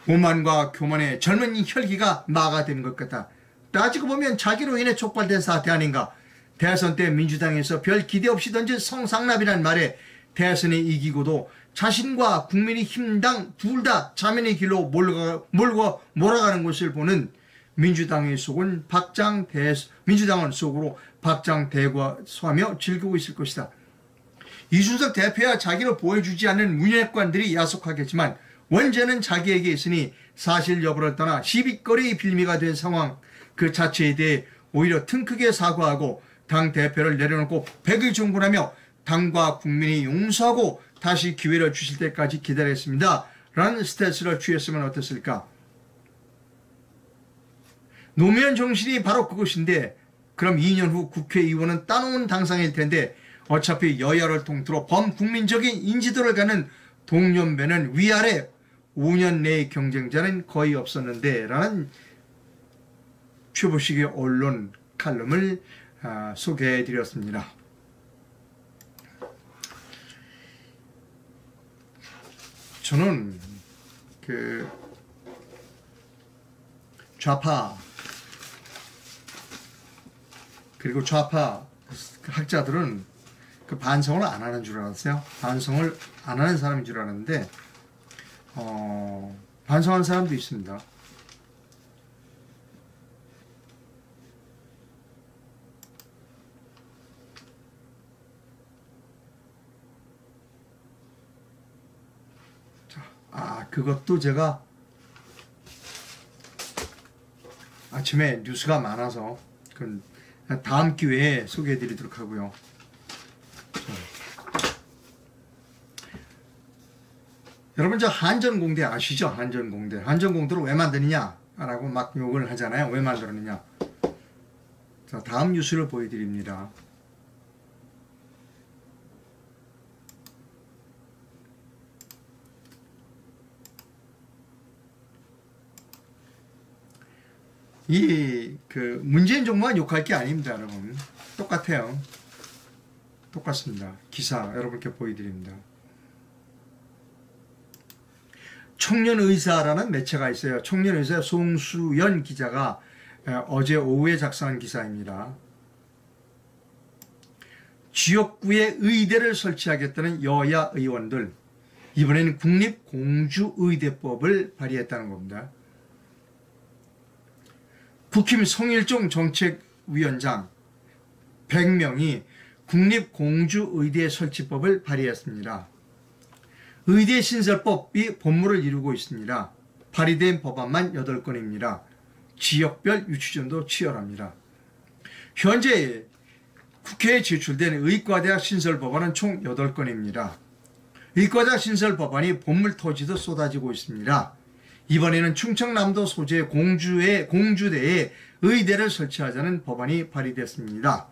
오만과 교만의 젊은 혈기가 마가된 것 같다. 따지고 보면 자기로 인해 촉발된 사태 아닌가. 대선 때 민주당에서 별 기대 없이 던진 성상납이란 말에 대선에 이기고도 자신과 국민의힘당 둘 다 자민의 길로 몰아가는 것을 보는 민주당은 속으로 박장대소하며 즐기고 있을 것이다. 이준석 대표야 자기를 보여주지 않는 문외관들이 야속하겠지만 원죄는 자기에게 있으니 사실 여부를 떠나 시비거리의 빌미가 된 상황 그 자체에 대해 오히려 튼크게 사과하고 당대표를 내려놓고 백을 종군하며 당과 국민이 용서하고 다시 기회를 주실 때까지 기다렸습니다. 라는 스탠스를 취했으면 어땠을까? 노무현 정신이 바로 그것인데 그럼 2년 후 국회의원은 따놓은 당상일 텐데 어차피 여야를 통틀어 범국민적인 인지도를 갖는 동년배는 위아래 5년 내의 경쟁자는 거의 없었는데 라는 최보식의 언론 칼럼을 소개해드렸습니다. 저는 좌파 그리고 좌파 학자들은 반성을 안 하는 줄 알았어요. 반성을 안 하는 사람인 줄 알았는데 반성하는 사람도 있습니다. 그것도 제가 아침에 뉴스가 많아서 다음 기회에 소개해 드리도록 하고요. 여러분 저 한전공대 아시죠? 한전공대를 왜 만드느냐 라고 막 욕을 하잖아요. 왜 만들었느냐. 자, 다음 뉴스를 보여드립니다. 문재인 정부만 욕할 게 아닙니다, 여러분. 똑같아요. 똑같습니다. 기사 여러분께 보여드립니다. 청년의사라는 매체가 있어요. 청년의사 송수연 기자가 어제 오후에 작성한 기사입니다. 지역구에 의대를 설치하겠다는 여야 의원들, 이번에는 국립공주의대법을 발의했다는 겁니다. 국힘 성일종 정책위원장 100명이 국립공주의대 설치법을 발의했습니다. 의대 신설법이 본물을 이루고 있습니다. 발의된 법안만 8건입니다. 지역별 유치전도 치열합니다. 현재 국회에 제출된 의과대학 신설 법안은 총 8건입니다. 의과대학 신설 법안이 본물 토지도 쏟아지고 있습니다. 이번에는 충청남도 소재 공주대에 의대를 설치하자는 법안이 발의됐습니다.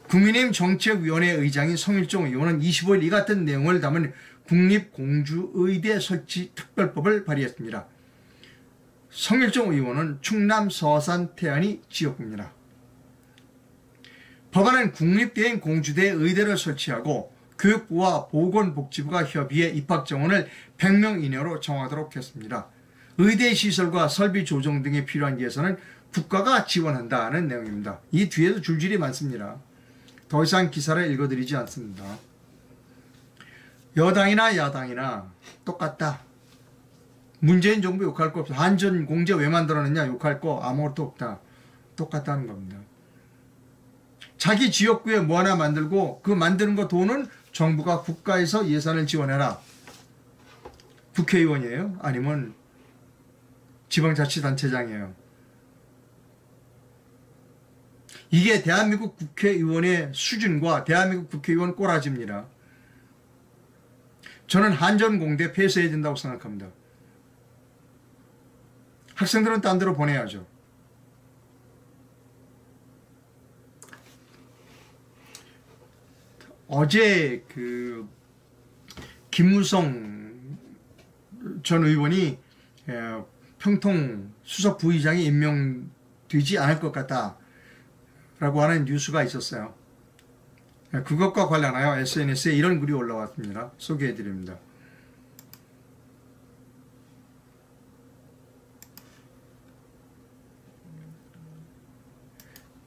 국민의힘 정책위원회 의장인 성일종 의원은 25일 이 같은 내용을 담은 국립공주의대 설치 특별법을 발의했습니다. 성일종 의원은 충남 서산 태안이 지역구입니다. 법안은 국립대인 공주대 의대를 설치하고 교육부와 보건복지부가 협의해 입학정원을 100명 이내로 정하도록 했습니다. 의대 시설과 설비 조정 등에 필요한 예산은 국가가 지원한다는 내용입니다. 이 뒤에도 줄줄이 많습니다. 더 이상 기사를 읽어드리지 않습니다. 여당이나 야당이나 똑같다. 문재인 정부 욕할 거 없어. 한전공제 왜 만들어냈냐 욕할 거 아무것도 없다. 똑같다는 겁니다. 자기 지역구에 뭐 하나 만들고 그 만드는 거 돈은 정부가 국가에서 예산을 지원해라. 국회의원이에요? 아니면 지방자치단체장이에요? 이게 대한민국 국회의원의 수준과 대한민국 국회의원 꼬라지입니다. 저는 한전공대 폐쇄해야 된다고 생각합니다. 학생들은 딴 데로 보내야죠. 어제 김무성 전 의원이 평통 수석 부의장이 임명되지 않을 것 같다라고 하는 뉴스가 있었어요. 그것과 관련하여 SNS에 이런 글이 올라왔습니다. 소개해드립니다.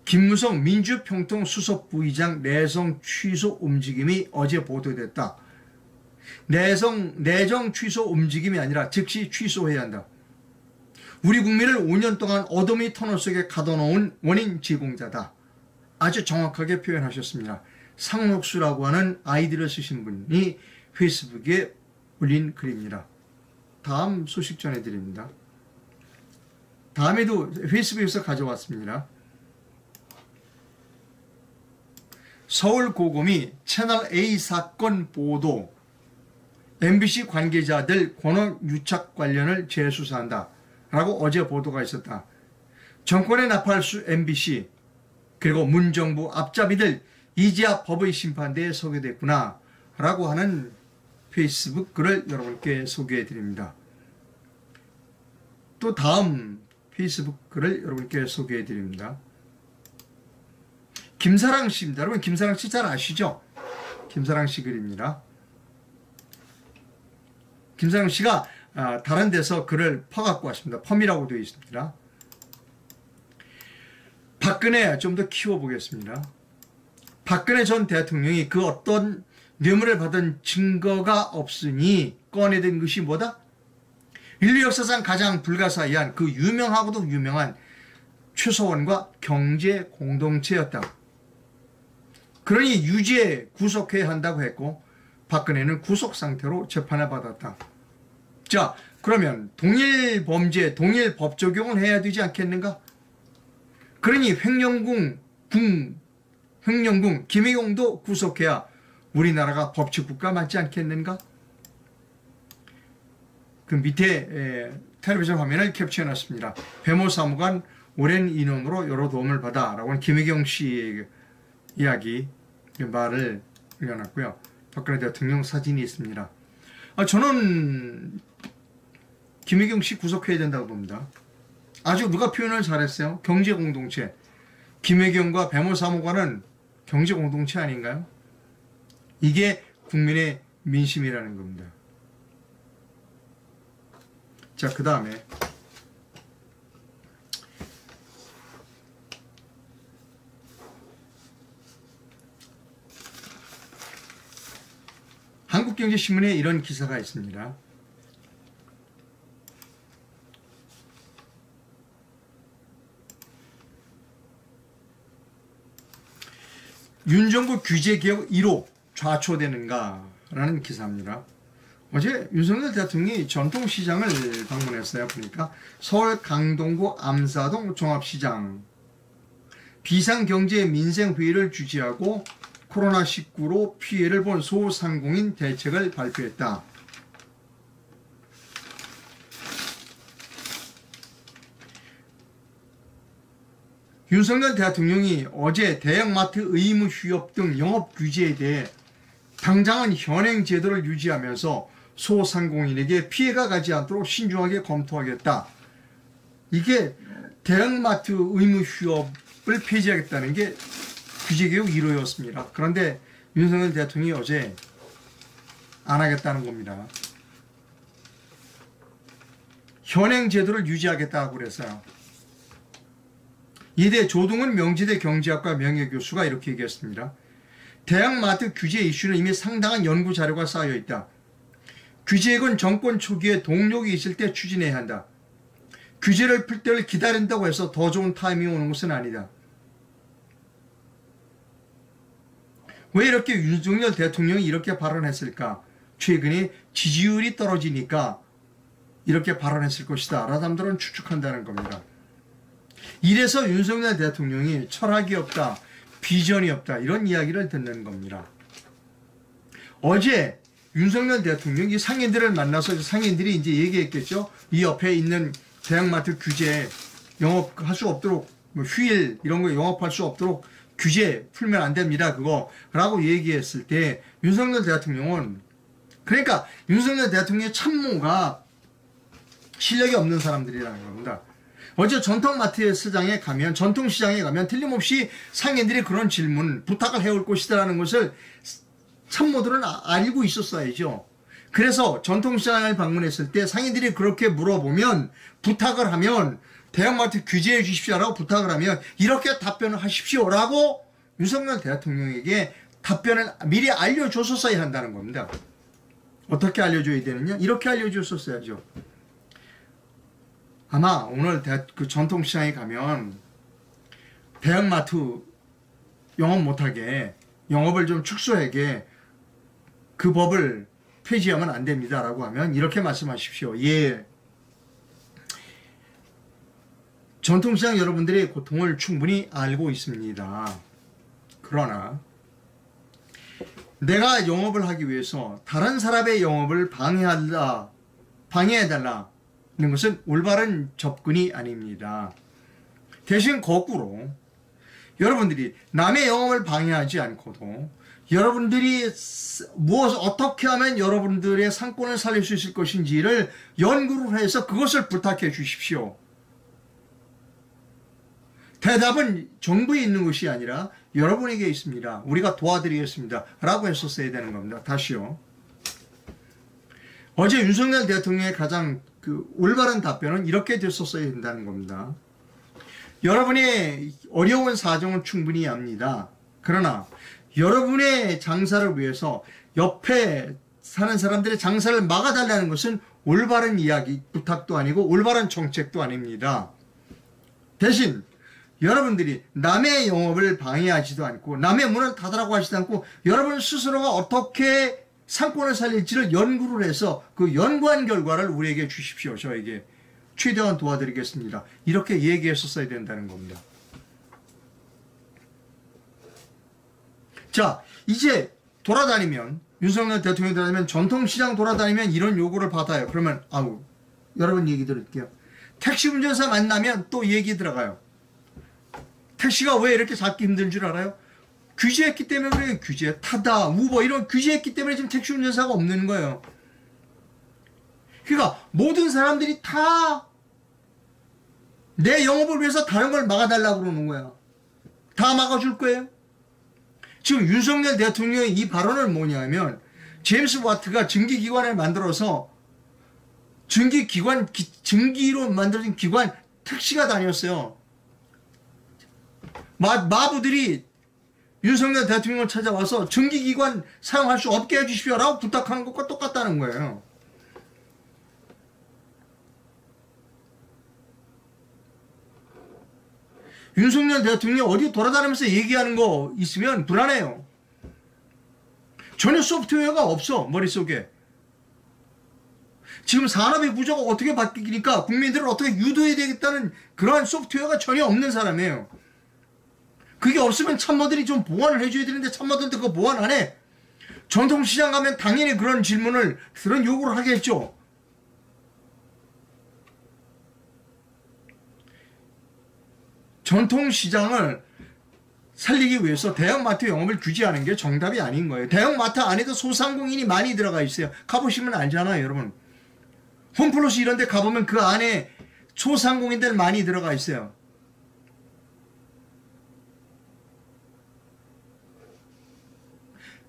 김무성 민주평통 수석 부의장 내정 취소 움직임이 어제 보도됐다. 내정 취소 움직임이 아니라 즉시 취소해야 한다. 우리 국민을 5년 동안 어둠의 터널 속에 가둬놓은 원인 제공자다. 아주 정확하게 표현하셨습니다. 상록수라고 하는 아이디를 쓰신 분이 페이스북에 올린 글입니다. 다음 소식 전해드립니다. 다음에도 페이스북에서 가져왔습니다. 서울고검이 채널A 사건 보도, MBC 관계자들 권한 유착 관련을 재수사한다 라고 어제 보도가 있었다. 정권의 나팔수 MBC 그리고 문정부 앞잡이들 이제야 법의 심판대에 서게 됐구나 라고 하는 페이스북 글을 여러분께 소개해 드립니다. 또 다음 페이스북 글을 여러분께 소개해 드립니다. 김사랑 씨입니다. 여러분 김사랑 씨 잘 아시죠? 김사랑 씨 글입니다. 김사랑 씨가 다른 데서 글을 퍼갖고 왔습니다. 펌이라고 되어 있습니다. 박근혜 좀 더 키워보겠습니다. 박근혜 전 대통령이 그 어떤 뇌물을 받은 증거가 없으니 꺼내든 것이 뭐다? 인류 역사상 가장 불가사의한 그 유명하고도 유명한 최서원과 경제 공동체였다. 그러니 유죄 구속해야 한다고 했고 박근혜는 구속 상태로 재판을 받았다. 자, 그러면 동일 범죄, 동일 법 적용을 해야 되지 않겠는가? 그러니 횡령궁 김혜경도 구속해야 우리나라가 법치국가 맞지 않겠는가? 그 밑에 텔레비전 화면을 캡처해놨습니다. 배모사무관 오랜 인원으로 여러 도움을 받아 라고 하는 김혜경 씨의 이야기 말을 올려놨고요. 박근혜 대통령 사진이 있습니다. 저는 김혜경 씨 구속해야 된다고 봅니다. 아주 누가 표현을 잘했어요. 경제공동체. 김혜경과 배모사무관은 경제공동체 아닌가요? 이게 국민의 민심이라는 겁니다. 자, 그 다음에 한국경제신문에 이런 기사가 있습니다. 윤정부 규제개혁 1호 좌초되는가? 라는 기사입니다. 어제 윤석열 대통령이 전통시장을 방문했어요. 보니까 서울 강동구 암사동 종합시장 비상경제민생회의를 주재하고 코로나19로 피해를 본 소상공인 대책을 발표했다. 윤석열 대통령이 어제 대형마트 의무 휴업 등 영업 규제에 대해 당장은 현행 제도를 유지하면서 소상공인에게 피해가 가지 않도록 신중하게 검토하겠다. 이게 대형마트 의무 휴업을 폐지하겠다는 게 규제개혁 1호였습니다. 그런데 윤석열 대통령이 어제 안 하겠다는 겁니다. 현행 제도를 유지하겠다고 그랬어요. 이대 조동은 명지대 경제학과 명예교수가 이렇게 얘기했습니다. 대형마트 규제 이슈는 이미 상당한 연구 자료가 쌓여 있다. 규제액은 정권 초기에 동력이 있을 때 추진해야 한다. 규제를 풀 때를 기다린다고 해서 더 좋은 타이밍이 오는 것은 아니다. 왜 이렇게 윤석열 대통령이 이렇게 발언했을까? 최근에 지지율이 떨어지니까 이렇게 발언했을 것이다. 라는 사람들은 추측한다는 겁니다. 이래서 윤석열 대통령이 철학이 없다, 비전이 없다 이런 이야기를 듣는 겁니다. 어제 윤석열 대통령이 상인들을 만나서 상인들이 이제 얘기했겠죠. 이 옆에 있는 대형마트 규제 영업할 수 없도록 휴일 이런 거 영업할 수 없도록 규제 풀면 안 됩니다. 그거 라고 얘기했을 때 윤석열 대통령은 그러니까 윤석열 대통령의 참모가 실력이 없는 사람들이라는 겁니다. 어제 전통시장에 가면 틀림없이 상인들이 그런 질문, 부탁을 해올 것이다라는 것을 참모들은 알고 있었어야죠. 그래서 전통시장을 방문했을 때 상인들이 그렇게 물어보면 부탁을 하면 대형마트 규제해 주십시오라고 부탁을 하면 이렇게 답변을 하십시오라고 윤석열 대통령에게 답변을 미리 알려줬었어야 한다는 겁니다. 어떻게 알려줘야 되느냐? 이렇게 알려줬었어야죠. 아마 오늘 그 전통시장에 가면 대형마트 영업 못하게 영업을 좀 축소하게 그 법을 폐지하면 안 됩니다 라고 하면 이렇게 말씀하십시오. 예, 전통시장 여러분들의 고통을 충분히 알고 있습니다. 그러나 내가 영업을 하기 위해서 다른 사람의 영업을 방해해달라는 것은 올바른 접근이 아닙니다. 대신 거꾸로 여러분들이 남의 영업을 방해하지 않고도 여러분들이 어떻게 하면 여러분들의 상권을 살릴 수 있을 것인지를 연구를 해서 그것을 부탁해 주십시오. 대답은 정부에 있는 것이 아니라 여러분에게 있습니다. 우리가 도와드리겠습니다. 라고 했었어야 되는 겁니다. 다시요. 어제 윤석열 대통령의 가장 올바른 답변은 이렇게 됐었어야 된다는 겁니다. 여러분의 어려운 사정은 충분히 압니다. 그러나 여러분의 장사를 위해서 옆에 사는 사람들의 장사를 막아달라는 것은 올바른 이야기, 부탁도 아니고 올바른 정책도 아닙니다. 대신 여러분들이 남의 영업을 방해하지도 않고 남의 문을 닫으라고 하지도 않고 여러분 스스로가 어떻게 상권을 살릴지를 연구를 해서 그 연구한 결과를 우리에게 주십시오. 저에게 최대한 도와드리겠습니다. 이렇게 얘기했었어야 된다는 겁니다. 자, 이제 돌아다니면 윤석열 대통령이 돌아다니면 전통시장 돌아다니면 이런 요구를 받아요. 그러면 여러분 얘기 들을게요. 택시 운전사 만나면 또 얘기 들어가요. 택시가 왜 이렇게 잡기 힘든 줄 알아요? 규제했기 때문에 그래요. 규제, 타다, 우버 이런 규제했기 때문에 지금 택시 운전사가 없는 거예요. 그러니까 모든 사람들이 다 내 영업을 위해서 다른 걸 막아달라고 그러는 거야. 다 막아줄 거예요. 지금 윤석열 대통령의 이 발언은 뭐냐면 제임스 와트가 증기기관을 만들어서 증기로 만들어진 기관 택시가 다녔어요. 마부들이 윤석열 대통령을 찾아와서 증기기관 사용할 수 없게 해주십시오라고 부탁하는 것과 똑같다는 거예요. 윤석열 대통령이 어디 돌아다니면서 얘기하는 거 있으면 불안해요. 전혀 소프트웨어가 없어, 머릿속에. 지금 산업의 구조가 어떻게 바뀌니까 국민들을 어떻게 유도해야 되겠다는 그러한 소프트웨어가 전혀 없는 사람이에요. 그게 없으면 참모들이 좀 보완을 해줘야 되는데 참모들도 그거 보완 안 해. 전통시장 가면 당연히 그런 질문을, 그런 요구를 하겠죠. 전통시장을 살리기 위해서 대형마트 영업을 규제하는 게 정답이 아닌 거예요. 대형마트 안에도 소상공인이 많이 들어가 있어요. 가보시면 알잖아요, 여러분. 홈플러스 이런 데 가보면 그 안에 소상공인들 많이 들어가 있어요.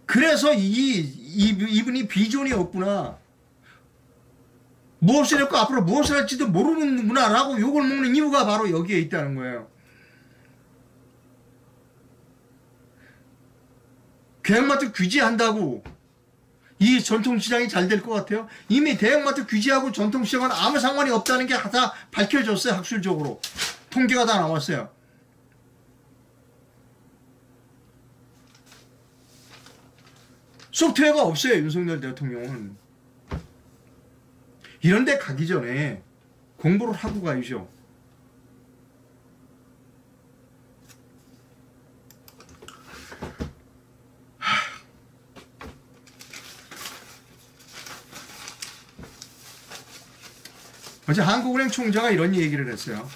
그래서 이분이 비전이 없구나. 무엇을 했고 앞으로 무엇을 할지도 모르는구나 라고 욕을 먹는 이유가 바로 여기에 있다는 거예요. 대형마트 규제한다고 이 전통시장이 잘 될 것 같아요? 이미 대형마트 규제하고 전통시장은 아무 상관이 없다는 게 다 밝혀졌어요. 학술적으로. 통계가 다 나왔어요. 소프트웨어가 없어요. 윤석열 대통령은. 이런 데 가기 전에 공부를 하고 가야죠. 어제 한국은행 총재가 이런 얘기를 했어요.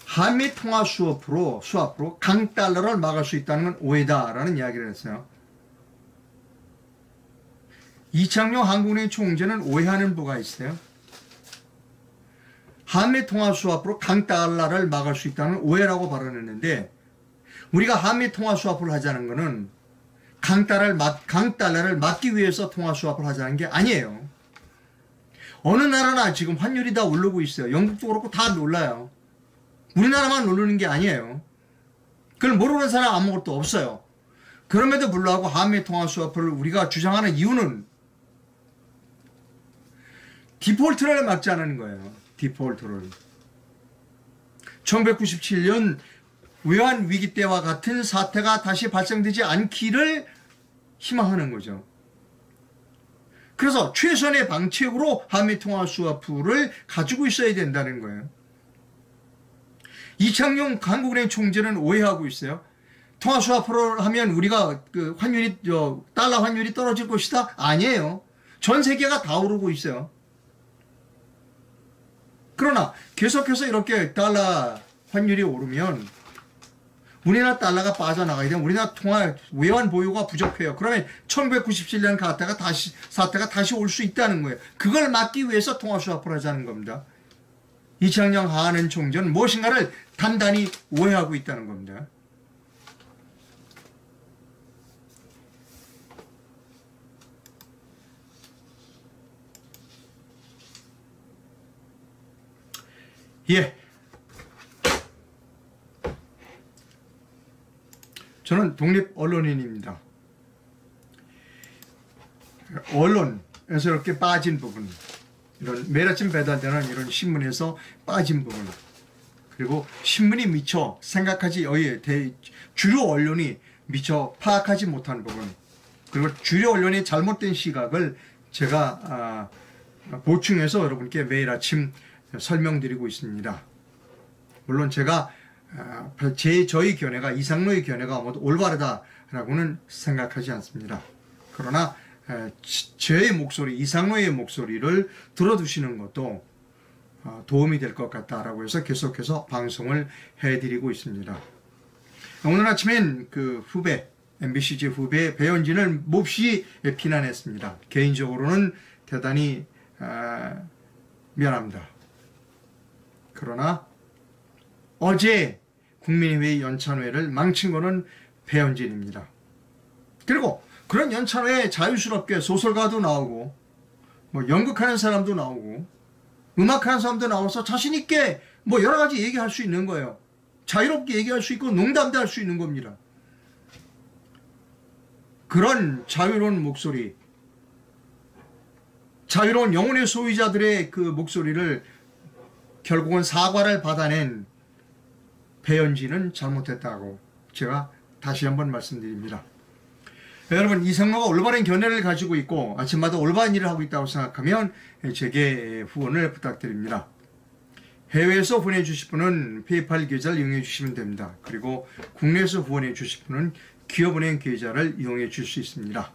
한미 통화 수업으로 강달러를 막을 수 있다는 건 오해다라는 이야기를 했어요. 이창용 한국은행 총재는 오해하는 부가 있어요. 한미 통화 수업으로 강달러를 막을 수 있다는 오해라고 발언했는데, 우리가 한미 통화 수합을 하자는 것은 강달러를 막기 위해서 통화 수합을 하자는 게 아니에요. 어느 나라나 지금 환율이 다 오르고 있어요. 영국도 그렇고 다 놀라요. 우리나라만 오르는 게 아니에요. 그걸 모르는 사람 아무것도 없어요. 그럼에도 불구하고 한미 통화 수합을 우리가 주장하는 이유는 디폴트를 막자는 거예요. 디폴트를. 1997년 외환위기 때와 같은 사태가 다시 발생되지 않기를 희망하는 거죠. 그래서 최선의 방책으로 한미통화 수화풀을 가지고 있어야 된다는 거예요. 이창용 한국은행 총재는 오해하고 있어요. 통화 수화풀을 하면 우리가 그 환율이 달러 환율이 떨어질 것이다? 아니에요. 전 세계가 다 오르고 있어요. 그러나 계속해서 이렇게 달러 환율이 오르면 우리나라 달러가 빠져나가게 되면 우리나라 통화 외환 보유가 부족해요. 그러면 1997년 사태가 다시 올 수 있다는 거예요. 그걸 막기 위해서 통화 수합을 하자는 겁니다. 이창용 한은 총재는 무엇인가를 단단히 오해하고 있다는 겁니다. 예. 저는 독립 언론인입니다. 언론에서 이렇게 빠진 부분, 이런 매일 아침 배달되는 이런 신문에서 빠진 부분, 그리고 신문이 미처 생각하지, 주류 언론이 미처 파악하지 못한 부분, 그리고 주류 언론의 잘못된 시각을 제가 보충해서 여러분께 매일 아침 설명드리고 있습니다. 물론 제가 저희 견해가, 이상로의 견해가 모두 올바르다라고는 생각하지 않습니다. 그러나 저의 목소리, 이상로의 목소리를 들어두시는 것도 도움이 될 것 같다라고 해서 계속해서 방송을 해드리고 있습니다. 오늘 아침엔 그 후배, MBCJ 후배 배현진을 몹시 비난했습니다. 개인적으로는 대단히 미안합니다. 그러나 어제 국민회의 연찬회를 망친 거는 배현진입니다. 그리고 그런 연찬회에 자유스럽게 소설가도 나오고 뭐 연극하는 사람도 나오고 음악하는 사람도 나와서 자신있게 뭐 여러 가지 얘기할 수 있는 거예요. 자유롭게 얘기할 수 있고 농담도 할 수 있는 겁니다. 그런 자유로운 목소리, 자유로운 영혼의 소유자들의 그 목소리를 결국은 사과를 받아낸 배현진은 잘못했다고 제가 다시 한번 말씀드립니다. 여러분, 이상로가 올바른 견해를 가지고 있고 아침마다 올바른 일을 하고 있다고 생각하면 제게 후원을 부탁드립니다. 해외에서 후원해 주실 분은 페이팔 계좌를 이용해 주시면 됩니다. 그리고 국내에서 후원해 주실 분은 기업은행 계좌를 이용해 줄 수 있습니다.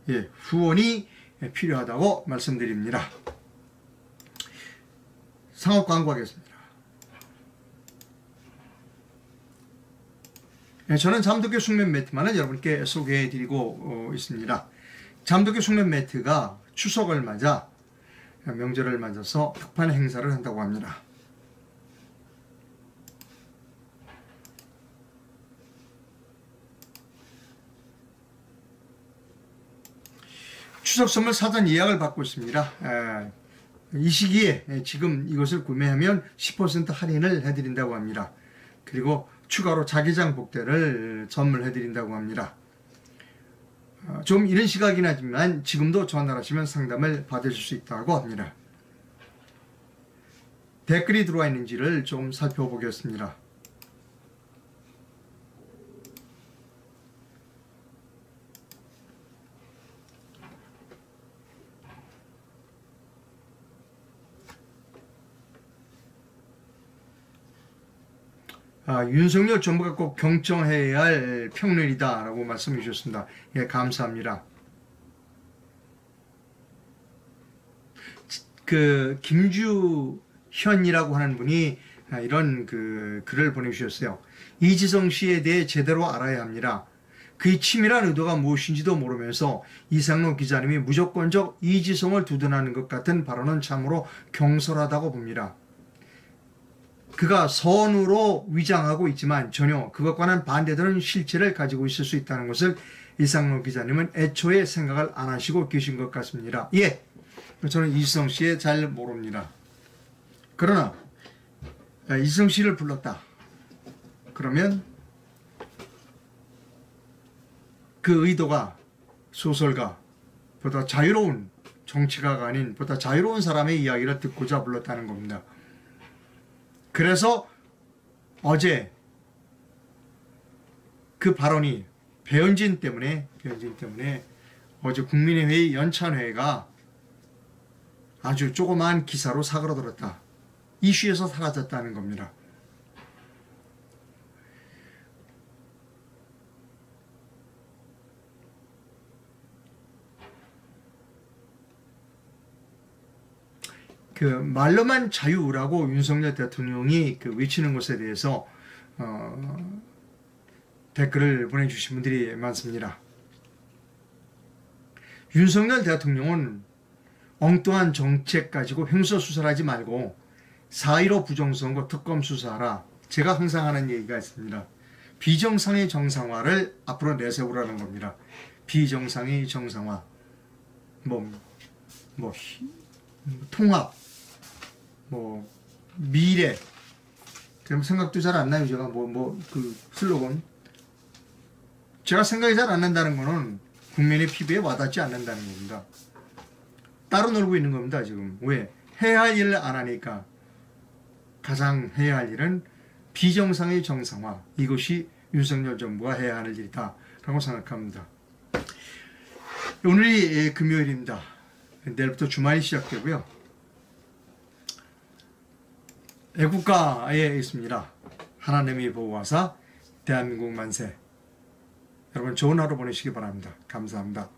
예, 후원이 필요하다고 말씀드립니다. 상업 광고하겠습니다. 저는 잠도교 숙면 매트만을 여러분께 소개해 드리고 있습니다. 잠도교 숙면 매트가 추석을 맞아 명절을 맞아서 특판 행사를 한다고 합니다. 추석 선물 사전 예약을 받고 있습니다. 이 시기에 지금 이것을 구매하면 10% 할인을 해드린다고 합니다. 그리고 추가로 자기장 복대를 선물해드린다고 합니다. 좀 이른 시각이긴 하지만 지금도 전화하시면 상담을 받으실 수 있다고 합니다. 댓글이 들어와 있는지를 좀 살펴보겠습니다. 윤석열 정부가 꼭 경청해야 할 평론이다 라고 말씀해 주셨습니다. 예, 감사합니다. 그 김주현이라고 하는 분이 이런 글을 보내주셨어요. 이지성 씨에 대해 제대로 알아야 합니다. 그의 치밀한 의도가 무엇인지도 모르면서 이상로 기자님이 무조건적 이지성을 두둔하는 것 같은 발언은 참으로 경솔하다고 봅니다. 그가 선으로 위장하고 있지만 전혀 그것과는 반대되는 실체를 가지고 있을 수 있다는 것을 이상로 기자님은 애초에 생각을 안 하시고 계신 것 같습니다. 예, 저는 이지성 씨에 잘 모릅니다. 그러나 이지성 씨를 불렀다. 그러면 그 의도가 소설가, 보다 자유로운 정치가가 아닌 보다 자유로운 사람의 이야기를 듣고자 불렀다는 겁니다. 그래서 어제 그 발언이 배현진 때문에 어제 국민의회의 연찬회가 아주 조그마한 기사로 사그러들었다. 이슈에서 사라졌다는 겁니다. 그 말로만 자유라고 윤석열 대통령이 외치는 것에 대해서 댓글을 보내주신 분들이 많습니다. 윤석열 대통령은 엉뚱한 정책 가지고 횡설수설 하지 말고 4.15 부정선거 특검 수사하라. 제가 항상 하는 얘기가 있습니다. 비정상의 정상화를 앞으로 내세우라는 겁니다. 비정상의 정상화, 통합, 미래. 그럼 생각도 잘 안 나요. 제가 그 슬로건. 제가 생각이 잘 안 난다는 거는 국민의 피부에 와닿지 않는다는 겁니다. 따로 놀고 있는 겁니다, 지금. 왜? 해야 할 일을 안 하니까. 가장 해야 할 일은 비정상의 정상화. 이것이 윤석열 정부가 해야 할 일이다 라고 생각합니다. 오늘이 금요일입니다. 내일부터 주말이 시작되고요. 애국가에 있습니다. 하나님이 보호하사 대한민국 만세. 여러분 좋은 하루 보내시기 바랍니다. 감사합니다.